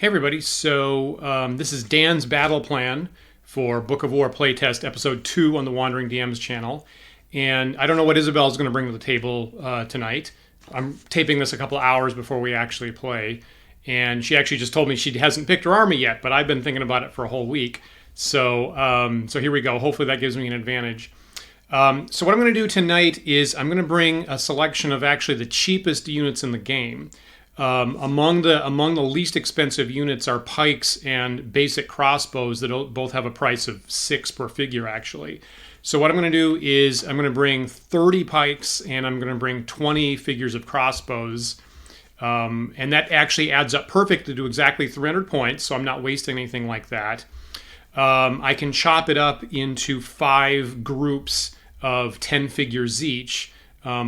Everybody, so this is Dan's battle plan for Book of War playtest episode 2 on the Wandering DMs channel. And I don't know what Isabelle is going to bring to the table tonight. I'm taping this a couple hours before we actually play. And she actually just told me she hasn't picked her army yet, but I've been thinking about it for a whole week. So here we go. Hopefully that gives me an advantage. So what I'm going to do tonight is I'm going to bring a selection of actually the cheapest units in the game. Among the least expensive units are pikes and basic crossbows that both have a price of 6 per figure, actually. So what I'm going to do is I'm going to bring 30 pikes and I'm going to bring 20 figures of crossbows. And that actually adds up perfectly to exactly 300 points, so I'm not wasting anything like that. I can chop it up into 5 groups of 10 figures each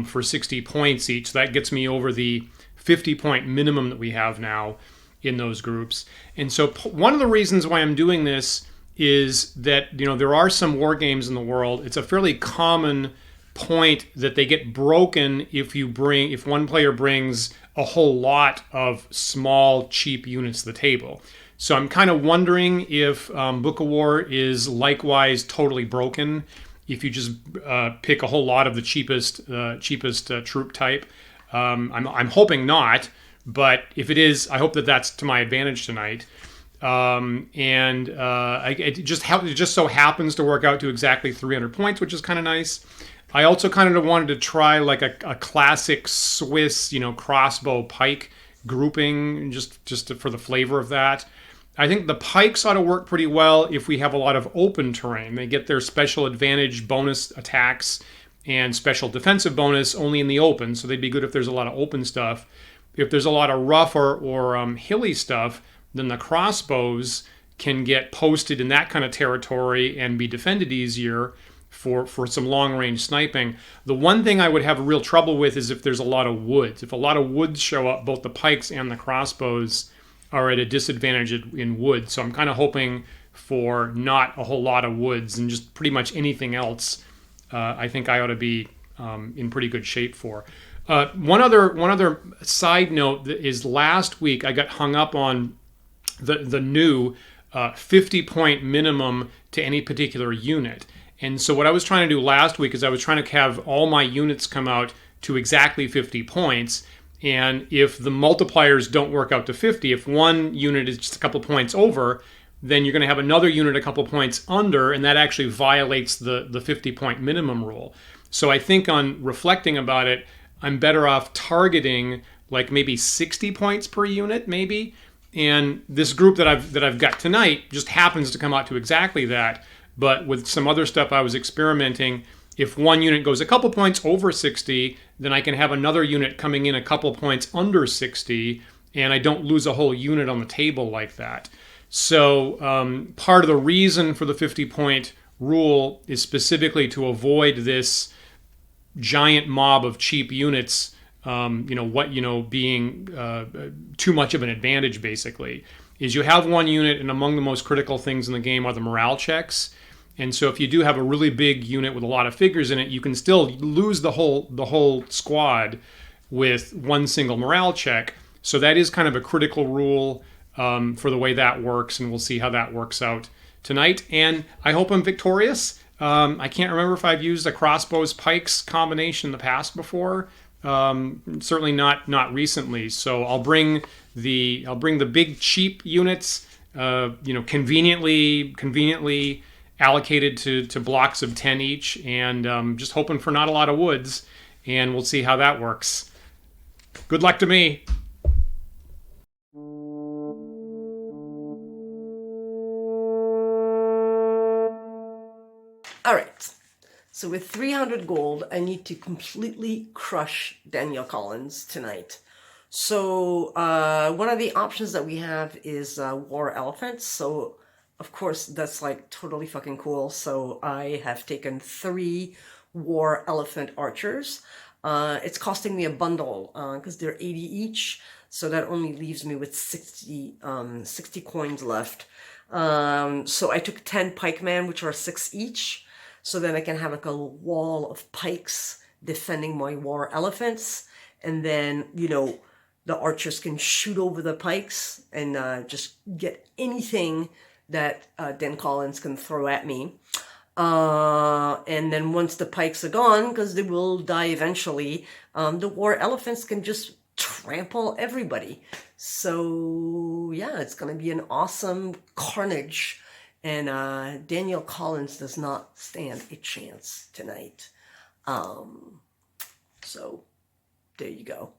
for 60 points each. So that gets me over the 50-point minimum that we have now in those groups. And so one of the reasons why I'm doing this is that, there are some war games in the world. It's a fairly common point that they get broken if one player brings a whole lot of small, cheap units to the table. So I'm kind of wondering if Book of War is likewise totally broken if you just pick a whole lot of the cheapest troop type. I'm hoping not, but if it is, I hope that that's to my advantage tonight. It just so happens to work out to exactly 300 points, which is kind of nice. I also kind of wanted to try like a classic Swiss, crossbow pike grouping, just for the flavor of that. I think the pikes ought to work pretty well if we have a lot of open terrain. They get their special advantage bonus attacks and special defensive bonus only in the open, so they'd be good if there's a lot of open stuff. If there's a lot of rough or hilly stuff, then the crossbows can get posted in that kind of territory and be defended easier for some long-range sniping. The one thing I would have real trouble with is if there's a lot of woods. If a lot of woods show up, both the pikes and the crossbows are at a disadvantage in wood. So I'm kind of hoping for not a whole lot of woods and just pretty much anything else. I think I ought to be in pretty good shape for. One other side note is last week I got hung up on the new 50-point minimum to any particular unit. And so what I was trying to do last week is I was trying to have all my units come out to exactly 50 points. And if the multipliers don't work out to 50, if one unit is just a couple points over, then you're going to have another unit a couple points under, and that actually violates the 50-point minimum rule. So I think on reflecting about it, I'm better off targeting like maybe 60 points per unit, maybe. And this group that I've got tonight just happens to come out to exactly that. But with some other stuff I was experimenting, if one unit goes a couple points over 60, then I can have another unit coming in a couple points under 60, and I don't lose a whole unit on the table like that. So part of the reason for the 50-point rule is specifically to avoid this giant mob of cheap units, being too much of an advantage, basically. Is you have one unit, and among the most critical things in the game are the morale checks. And so if you do have a really big unit with a lot of figures in it, you can still lose the whole squad with one single morale check. So that is kind of a critical rule for the way that works, and we'll see how that works out tonight. And I hope I'm victorious. I can't remember if I've used a crossbows pikes combination in the past before. Certainly not recently. So I'll bring the big cheap units, conveniently allocated to blocks of 10 each, and just hoping for not a lot of woods, and we'll see how that works. Good luck to me. All right, so with 300 gold, I need to completely crush Daniel Collins tonight. So one of the options that we have is war elephants. So of course that's like totally fucking cool. So I have taken 3 war elephant archers. It's costing me a bundle because they're 80 each. So that only leaves me with 60 coins left. So I took 10 pikemen, which are 6 each. So then I can have like a wall of pikes defending my war elephants. And then, the archers can shoot over the pikes and just get anything that Dan Collins can throw at me. And then once the pikes are gone, because they will die eventually, the war elephants can just trample everybody. So yeah, it's going to be an awesome carnage. And Daniel Collins does not stand a chance tonight. So there you go.